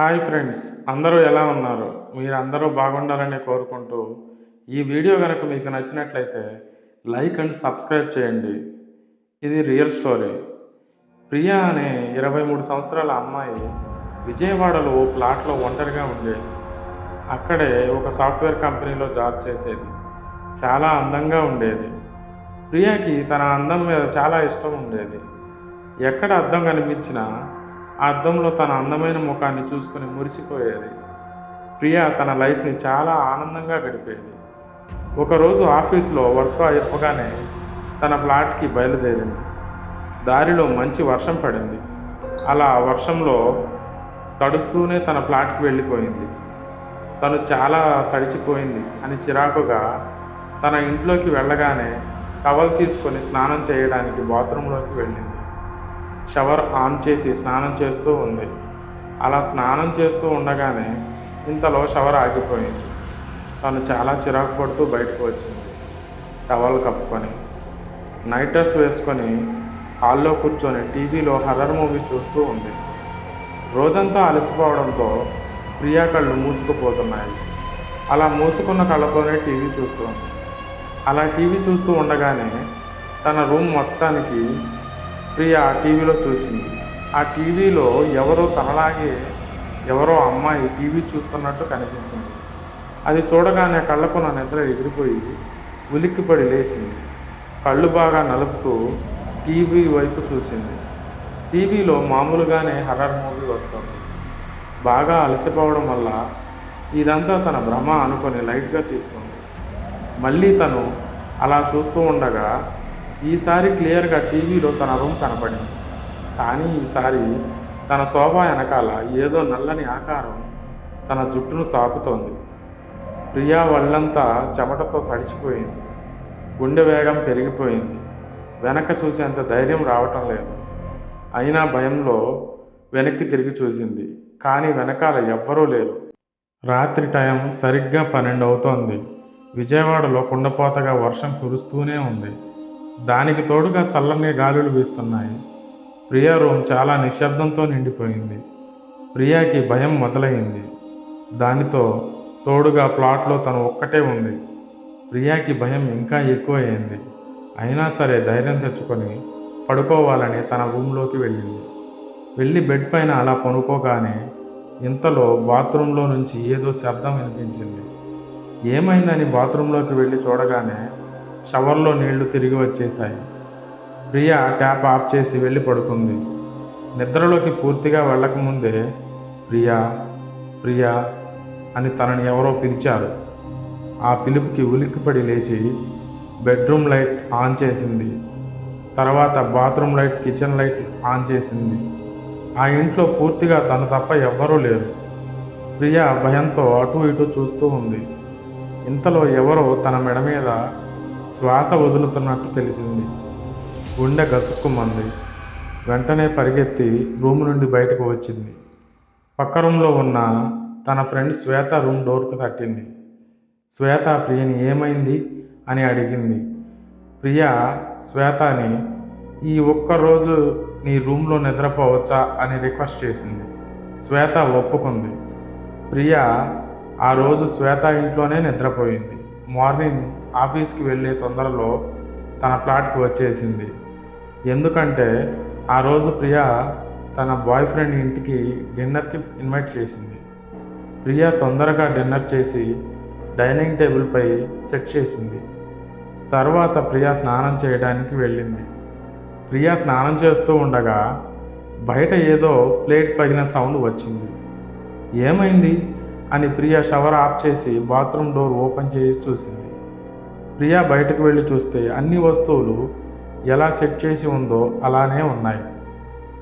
Hi friends, అందరూ ఎలా ఉన్నారు? మీరందరూ బాగుండాలని కోరుకుంటూ, ఈ వీడియో గనక మీకు నచ్చినట్లయితే లైక్ అండ్ సబ్స్క్రైబ్ చేయండి. ఇది రియల్ స్టోరీ. ప్రియా అనే 23 సంవత్సరాల అమ్మాయి విజయవాడలో ఓ ప్లాట్లో ఒంటరిగా ఉండేది. అక్కడే ఒక సాఫ్ట్వేర్ కంపెనీలో జాబ్ చేసేది. చాలా అందంగా ఉండేది. ప్రియాకి తన అందం మీద చాలా ఇష్టం ఉండేది. ఎక్కడ అద్దం కనిపించినా ఆ అద్దంలో తన అందమైన ముఖాన్ని చూసుకుని మురిసిపోయేది. ప్రియా తన లైఫ్ని చాలా ఆనందంగా గడిపేది. ఒకరోజు ఆఫీస్లో వర్క్ అయిపోగానే తన ఫ్లాట్కి బయలుదేరింది. దారిలో మంచి వర్షం పడింది. అలా వర్షంలో తడుస్తూనే తన ఫ్లాట్కి వెళ్ళిపోయింది. తను చాలా తడిచిపోయింది అని చిరాకుగా తన ఇంట్లోకి వెళ్ళగానే టవల్ తీసుకొని స్నానం చేయడానికి బాత్రూంలోకి వెళ్ళింది. షవర్ ఆన్ చేసి స్నానం చేస్తూ ఉంది. అలా స్నానం చేస్తూ ఉండగానే ఇంతలో షవర్ ఆగిపోయింది. తను చాలా చిరాకు పడుతూ బయటకు వచ్చింది. టవల్ కప్పుకొని నైట్ డ్రెస్ వేసుకొని హాల్లో కూర్చొని టీవీలో హర్రర్ మూవీ చూస్తూ ఉంది. రోజంతా అలసిపోవడంతో ప్రియా కళ్ళు మూసుకుపోతున్నాయి. అలా మూసుకున్న కళ్ళతోనే టీవీ చూస్తుంది. అలా టీవీ చూస్తూ ఉండగానే తన రూమ్ మొత్తానికి ప్రియా టీవీలో చూసింది. ఆ టీవీలో ఎవరో అమ్మాయి టీవీ చూస్తున్నట్టు కనిపించింది. అది చూడగానే కళ్ళకున్న నిద్ర ఎగిరిపోయి ఉలిక్కిపడి లేచింది. కళ్ళు బాగా నలుపుతూ టీవీ వైపు చూసింది. టీవీలో మామూలుగానే హర్రర్ మూవీ వస్తుంది. బాగా అలసిపోవడం వల్ల ఇదంతా తన భ్రమ అనుకొని లైట్గా తీసుకుంది. మళ్ళీ తను అలా చూస్తూ ఉండగా ఈసారి క్లియర్గా టీవీలో తన రూమ్ కనపడింది. కానీ ఈసారి తన సోఫా వెనకాల ఏదో నల్లని ఆకారం తన జుట్టును తాకుతోంది. ప్రియా ఒళ్ళంతా చెమటతో తడిచిపోయింది. గుండె వేగం పెరిగిపోయింది. వెనక చూసేంత ధైర్యం రావటం లేదు. అయినా భయంలో వెనక్కి తిరిగి చూసింది. కానీ వెనకాల ఎవ్వరూ లేరు. రాత్రి టైం సరిగ్గా 12 అవుతోంది. విజయవాడలో కుండపోతగా వర్షం కురుస్తూనే ఉంది. దానికి తోడుగా చల్లని గాలులు వీస్తున్నాయి. ప్రియా రూమ్ చాలా నిశ్శబ్దంతో నిండిపోయింది. ప్రియాకి భయం మొదలైంది. దానితో తోడుగా ప్లాట్లో తను ఒక్కటే ఉంది. ప్రియాకి భయం ఇంకా ఎక్కువైంది. అయినా సరే ధైర్యం తెచ్చుకొని పడుకోవాలని తన రూమ్లోకి వెళ్ళి బెడ్ పైన అలా పనుకోగానే ఇంతలో బాత్రూంలో నుంచి ఏదో శబ్దం వినిపించింది. ఏమైందని బాత్రూంలోకి వెళ్ళి చూడగానే షవర్లో నీళ్లు తిరిగి వచ్చేశాయి. ప్రియా ట్యాప్ ఆఫ్ చేసి వెళ్ళి పడుకుంది. నిద్రలోకి పూర్తిగా వెళ్ళకముందే ప్రియా ప్రియా అని తనని ఎవరో పిలిచారు. ఆ పిలుపుకి ఉలిక్కిపడి లేచి బెడ్రూమ్ లైట్ ఆన్ చేసింది. తర్వాత bathroom light, kitchen light on చేసింది. ఆ ఇంట్లో పూర్తిగా తను తప్ప ఎవ్వరూ లేరు. ప్రియా భయంతో అటు ఇటు చూస్తూ ఉంది. ఇంతలో ఎవరో తన మెడ మీద శ్వాస వదులుతున్నట్టు తెలిసింది. గుండె గతుక్కుమంది. వెంటనే పరిగెత్తి రూమ్ నుండి బయటకు వచ్చింది. పక్క రూమ్లో ఉన్న తన ఫ్రెండ్ శ్వేత రూమ్ డోర్కు తట్టింది. శ్వేత ప్రియని ఏమైంది అని అడిగింది. ప్రియ శ్వేతని ఈ ఒక్కరోజు నీ రూమ్లో నిద్రపోవచ్చా అని రిక్వెస్ట్ చేసింది. శ్వేత ఒప్పుకుంది. ప్రియ ఆ రోజు శ్వేత ఇంట్లోనే నిద్రపోయింది. మార్నింగ్ ఆఫీస్కి వెళ్ళే తొందరలో తన ఫ్లాట్కి వచ్చేసింది. ఎందుకంటే ఆ రోజు ప్రియా తన బాయ్ ఫ్రెండ్ ఇంటికి డిన్నర్కి ఇన్వైట్ చేసింది. ప్రియా తొందరగా డిన్నర్ చేసి డైనింగ్ టేబుల్పై సెట్ చేసింది. తర్వాత ప్రియా స్నానం చేయడానికి వెళ్ళింది. ప్రియా స్నానం చేస్తూ ఉండగా బయట ఏదో ప్లేట్ పగిలిన సౌండ్ వచ్చింది. ఏమైంది అని ప్రియా షవర్ ఆఫ్ చేసి బాత్రూమ్ డోర్ ఓపెన్ చేసి చూసింది. ప్రియా బయటకు వెళ్ళి చూస్తే అన్ని వస్తువులు ఎలా సెట్ చేసి ఉందో అలానే ఉన్నాయి.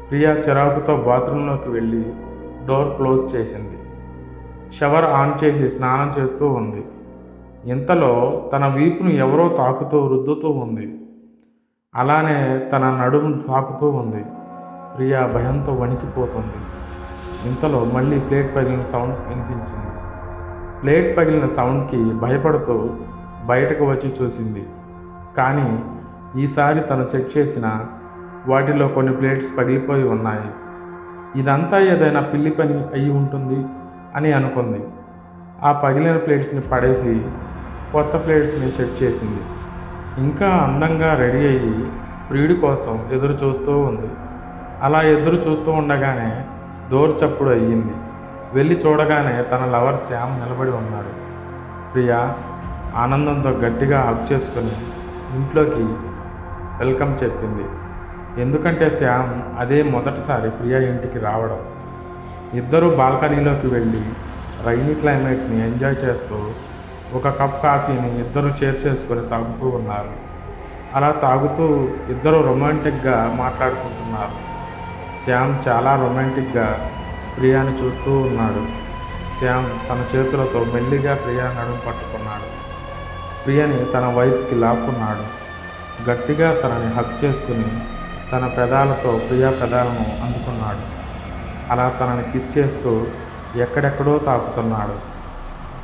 ప్రియా చిరాకుతో బాత్రూంలోకి వెళ్ళి డోర్ క్లోజ్ చేసింది. షవర్ ఆన్ చేసి స్నానం చేస్తూ ఉంది. ఇంతలో తన వీపును ఎవరో తాకుతూ రుద్దుతూ ఉంది. అలానే తన నడుము తాకుతూ ఉంది. ప్రియా భయంతో వణికిపోతుంది. ఇంతలో మళ్ళీ ప్లేట్ పగిలిన సౌండ్ వినిపించింది. ప్లేట్ పగిలిన సౌండ్కి భయపడుతూ బయటకు వచ్చి చూసింది. కానీ ఈసారి తను సెట్ చేసిన వాటిలో కొన్ని ప్లేట్స్ పగిలిపోయి ఉన్నాయి. ఇదంతా ఏదైనా పిల్లి పని అయి ఉంటుంది అని అనుకుంది. ఆ పగిలిన ప్లేట్స్ని పడేసి కొత్త ప్లేట్స్ని సెట్ చేసింది. ఇంకా అందంగా రెడీ అయ్యి ప్రియుడి కోసం ఎదురు చూస్తూ ఉంది. అలా ఎదురు చూస్తూ ఉండగానే డోర్ చప్పుడు అయ్యింది. వెళ్ళి చూడగానే తన లవర్ శ్యామ్ నిలబడి ఉన్నాడు. ప్రియా ఆనందంతో గట్టిగా హగ్ చేసుకుని ఇంట్లోకి వెల్కమ్ చెప్పింది. ఎందుకంటే శ్యామ్ అదే మొదటిసారి ప్రియా ఇంటికి రావడం. ఇద్దరూ బాల్కనీలోకి వెళ్ళి రైనీ క్లైమేట్ని ఎంజాయ్ చేస్తూ ఒక కప్ కాఫీని ఇద్దరు షేర్ చేసుకొని తాగుతూ ఉన్నారు. అలా తాగుతూ ఇద్దరు రొమాంటిక్గా మాట్లాడుకుంటున్నారు. శ్యామ్ చాలా రొమాంటిక్గా ప్రియాని చూస్తూ ఉన్నాడు. శ్యామ్ తన చేతులతో మెల్లిగా ప్రియా నడుము పట్టుకున్నాడు. ప్రియని తన వైపుకి లాక్కున్నాడు. గట్టిగా తనని హగ్ చేసుకుని తన పెదాలతో ప్రియా పెదాలను అందుకున్నాడు. అలా తనని కిస్ చేస్తూ ఎక్కడెక్కడో తాకుతున్నాడు.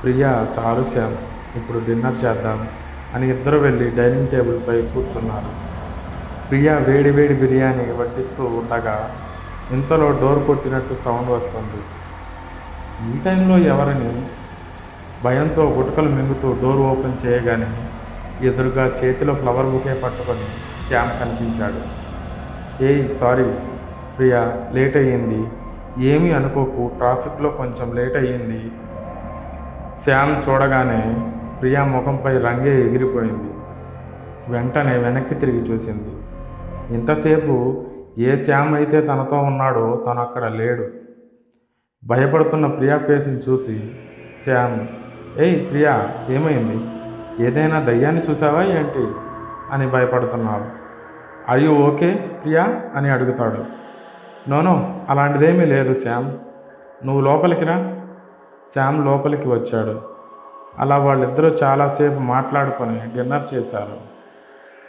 ప్రియా చాలు శ్యామ్, ఇప్పుడు డిన్నర్ చేద్దాం అని ఇద్దరు వెళ్ళి డైనింగ్ టేబుల్పై కూర్చున్నారు. ప్రియా వేడి వేడి బిర్యానీ వడ్డిస్తూ ఉండగా ఇంతలో డోర్ కొట్టినట్టు సౌండ్ వస్తుంది. ఈ టైంలో ఎవరని భయంతో గుటకలు మింగుతూ డోర్ ఓపెన్ చేయగానే ఎదురుగా చేతిలో ఫ్లవర్ బుకే పట్టుకొని శ్యామ్ కనిపించాడు. ఏయ్ సారీ ప్రియా, లేట్ అయ్యింది, ఏమీ అనుకోకు, ట్రాఫిక్లో కొంచెం లేట్ అయ్యింది. శ్యామ్ చూడగానే ప్రియా ముఖంపై రంగే ఎగిరిపోయింది. వెంటనే వెనక్కి తిరిగి చూసింది. ఇంతసేపు ఏ శ్యామ్ అయితే తనతో ఉన్నాడో తను అక్కడ లేడు. భయపడుతున్న ప్రియా ఫేస్ని చూసి శ్యామ్, ఏయ్ ప్రియా, ఏమైంది? ఏదైనా దయ్యాన్ని చూసావా ఏంటి అని భయపడుతున్నావు. ఆర్ యూ ఓకే ప్రియా అని అడుగుతాడు. నోనో, అలాంటిదేమీ లేదు శ్యామ్, నువ్వు లోపలికి రా. శ్యామ్ లోపలికి వచ్చాడు. అలా వాళ్ళిద్దరూ చాలాసేపు మాట్లాడుకొని డిన్నర్ చేశారు.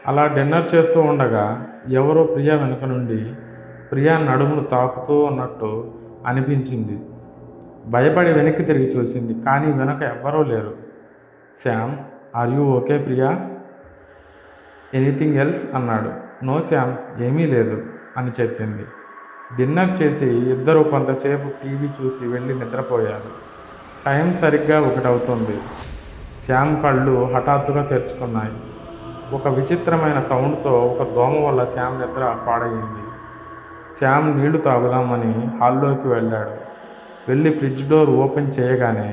అలా డిన్నర్ చేస్తూ ఉండగా ఎవరో ప్రియా వెనుక నుండి ప్రియా నడుమును తాకుతూ ఉన్నట్టు అనిపించింది. భయపడి వెనక్కి తిరిగి చూసింది, కానీ వెనక ఎవ్వరూ లేరు. Shyam, are you okay Priya, anything else అన్నాడు. నో శ్యామ్, ఏమీ లేదు అని చెప్పింది. డిన్నర్ చేసి ఇద్దరు కొంతసేపు టీవీ చూసి వెళ్ళి నిద్రపోయారు. టైం సరిగ్గా 1 అవుతుంది. శ్యామ్ కళ్ళు హఠాత్తుగా తెరుచుకున్నాయి. ఒక విచిత్రమైన సౌండ్తో ఒక దోమ వల్ల శ్యామ్ నిద్ర పాడయింది. శ్యామ్ నీళ్లు తాగుదామని హాల్లోకి వెళ్ళాడు. వెళ్ళి ఫ్రిడ్జ్ డోర్ ఓపెన్ చేయగానే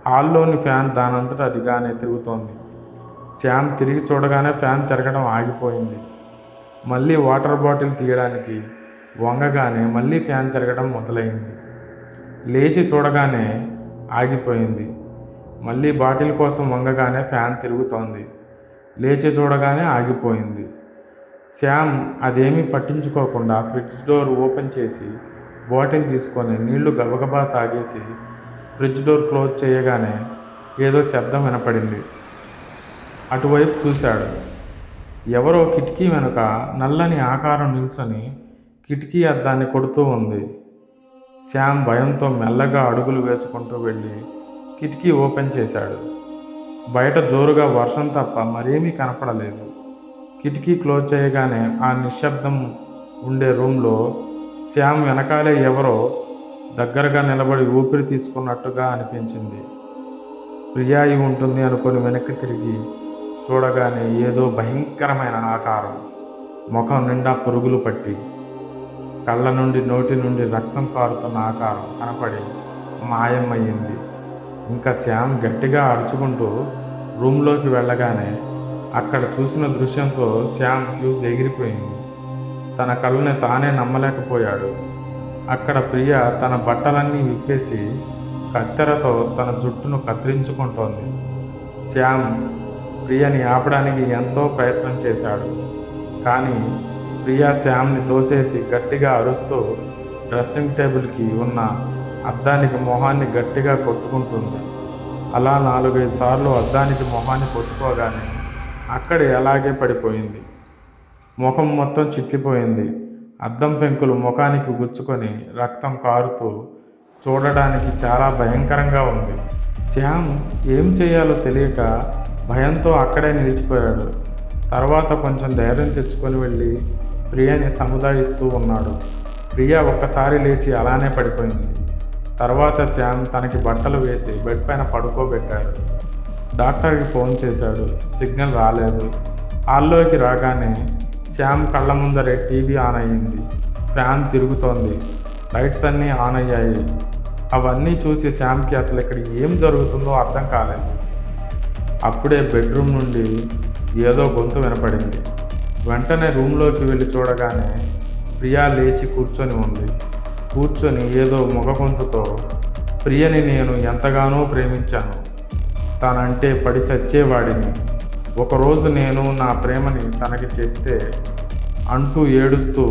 హాల్లోని ఫ్యాన్ దానంతట అదిగానే తిరుగుతోంది. శ్యామ్ తిరిగి చూడగానే ఫ్యాన్ తిరగడం ఆగిపోయింది. మళ్ళీ వాటర్ బాటిల్ తీయడానికి వంగగానే మళ్ళీ ఫ్యాన్ తిరగడం మొదలైంది. లేచి చూడగానే ఆగిపోయింది. మళ్ళీ బాటిల్ కోసం వంగగానే ఫ్యాన్ తిరుగుతోంది. లేచి చూడగానే ఆగిపోయింది. శ్యామ్ అదేమీ పట్టించుకోకుండా ఫ్రిడ్జ్ డోర్ ఓపెన్ చేసి బాటిల్ తీసుకొని నీళ్లు గబగబా తాగేసి ఫ్రిడ్జ్ డోర్ క్లోజ్ చేయగానే ఏదో శబ్దం వినపడింది. అటువైపు చూశాడు. ఎవరో కిటికీ వెనుక నల్లని ఆకారం నిల్చొని కిటికీ అద్దాన్ని కొడుతూ ఉంది. శ్యామ్ భయంతో మెల్లగా అడుగులు వేసుకుంటూ వెళ్ళి కిటికీ ఓపెన్ చేశాడు. బయట జోరుగా వర్షం తప్ప మరేమీ కనపడలేదు. కిటికీ క్లోజ్ చేయగానే ఆ నిశ్శబ్దం ఉండే రూమ్లో శ్యామ్ వెనకాలే ఎవరో దగ్గరగా నిలబడి ఊపిరి తీసుకున్నట్టుగా అనిపించింది. ప్రియా అయి ఉంటుంది అనుకుని వెనక్కి తిరిగి చూడగానే ఏదో భయంకరమైన ఆకారం, ముఖం నిండా పురుగులు పట్టి కళ్ళ నుండి నోటి నుండి రక్తం కారుతున్న ఆకారం కనపడి మాయమయ్యింది. ఇంకా శ్యామ్ గట్టిగా అరుచుకుంటూ రూమ్లోకి వెళ్ళగానే అక్కడ చూసిన దృశ్యంతో శ్యామ్ ఫ్యూజ్ ఎగిరిపోయింది. తన కళ్ళని తానే నమ్మలేకపోయాడు. అక్కడ ప్రియ తన బట్టలన్నీ విప్పేసి కత్తెరతో తన జుట్టును కత్తిరించుకుంటోంది. శ్యామ్ ప్రియని ఆపడానికి ఎంతో ప్రయత్నం చేశాడు. కానీ ప్రియ శ్యామ్ని తోసేసి గట్టిగా అరుస్తూ డ్రెస్సింగ్ టేబుల్కి ఉన్న అద్దానికి మొహాన్ని గట్టిగా కొట్టుకుంటుంది. అలా 4-5 సార్లు అద్దానికి మొహాన్ని కొట్టుకోగానే అక్కడే అలాగే పడిపోయింది. ముఖం మొత్తం చిట్లిపోయింది. అద్దం పెంకులు ముఖానికి గుచ్చుకొని రక్తం కారుతూ చూడడానికి చాలా భయంకరంగా ఉంది. శ్యామ్ ఏం చేయాలో తెలియక భయంతో అక్కడే నిలిచిపోయాడు. తర్వాత కొంచెం ధైర్యం తెచ్చుకొని వెళ్ళి ప్రియని సముదాయిస్తూ ఉన్నాడు. ప్రియా ఒక్కసారి లేచి అలానే పడిపోయింది. తర్వాత శ్యామ్ తనకి బట్టలు వేసి బెడ్ పైన పడుకోబెట్టాడు. డాక్టర్కి ఫోన్ చేశాడు. సిగ్నల్ రాలేదు. హాల్లోకి రాగానే శ్యామ్ కళ్ళ ముందరే టీవీ ఆన్ అయ్యింది. ఫ్యాన్ తిరుగుతోంది. లైట్స్ అన్నీ ఆన్ అయ్యాయి. అవన్నీ చూసి శ్యామ్కి అసలు ఇక్కడ ఏం జరుగుతుందో అర్థం కాలేదు. అప్పుడే బెడ్రూమ్ నుండి ఏదో గొంతు వినపడింది. వెంటనే రూమ్లోకి వెళ్ళి చూడగానే ప్రియా లేచి కూర్చొని ఉంది. కూర్చొని ఏదో మగ గొంతుతో, ప్రియని నేను ఎంతగానో ప్రేమించాను. తనంటే పడి చచ్చేవాడిని. ఒకరోజు నేను నా ప్రేమని తనకి చెప్తే అంటూ ఏడుస్తూ,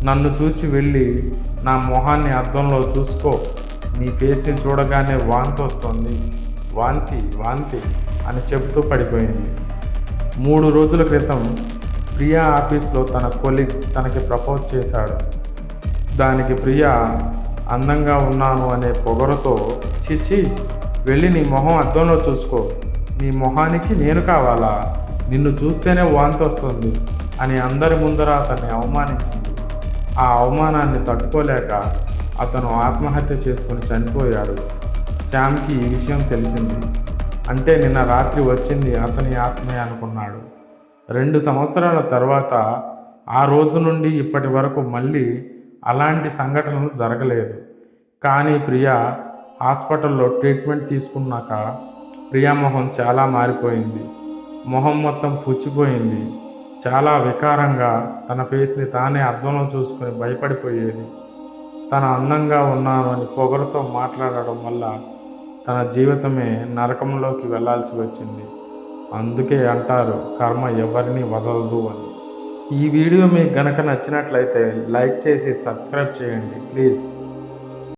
నన్ను చూసి వెళ్ళి నా మొహాన్ని అద్దంలో చూసుకో, నీ ఫేస్ని చూడగానే వాంతి వస్తుంది, వాంతి వాంతి అని చెబుతూ పడిపోయింది. 3 రోజుల క్రితం ప్రియా ఆఫీస్లో తన కొలీగ్ తనకి ప్రపోజ్ చేశాడు. దానికి ప్రియా అందంగా ఉన్నాను అనే పొగరుతో, చిచి వెళ్ళి నీ మొహం అద్దంలో చూసుకో, నీ మొహానికి నేను కావాలా, నిన్ను చూస్తేనే వాంతి వస్తుంది అని అందరి ముందర అతన్ని అవమానించింది. ఆ అవమానాన్ని తట్టుకోలేక అతను ఆత్మహత్య చేసుకుని చనిపోయాడు. శ్యామ్కి ఈ విషయం తెలిసింది. అంటే నిన్న రాత్రి వచ్చింది అతని ఆత్మే అనుకున్నాడు. 2 సంవత్సరాల తర్వాత ఆ రోజు నుండి ఇప్పటి వరకు మళ్ళీ అలాంటి సంఘటనలు జరగలేదు. కానీ ప్రియా హాస్పిటల్లో ట్రీట్మెంట్ తీసుకున్నాక ప్రియా మొహం చాలా మారిపోయింది. మొహం మొత్తం పుచ్చిపోయింది. చాలా వికారంగా తన ఫేస్ని తానే అద్దంలో చూసుకుని భయపడిపోయేది. తన అందంగా ఉన్నాను అని పొగరుతో మాట్లాడడం వల్ల తన జీవితమే నరకంలోకి వెళ్ళాల్సి వచ్చింది. అందుకే అంటారు కర్మ ఎవరిని వదలదు అని. ఈ వీడియో మీకు గనక నచ్చినట్లయితే లైక్ చేసి సబ్స్క్రైబ్ చేయండి ప్లీజ్.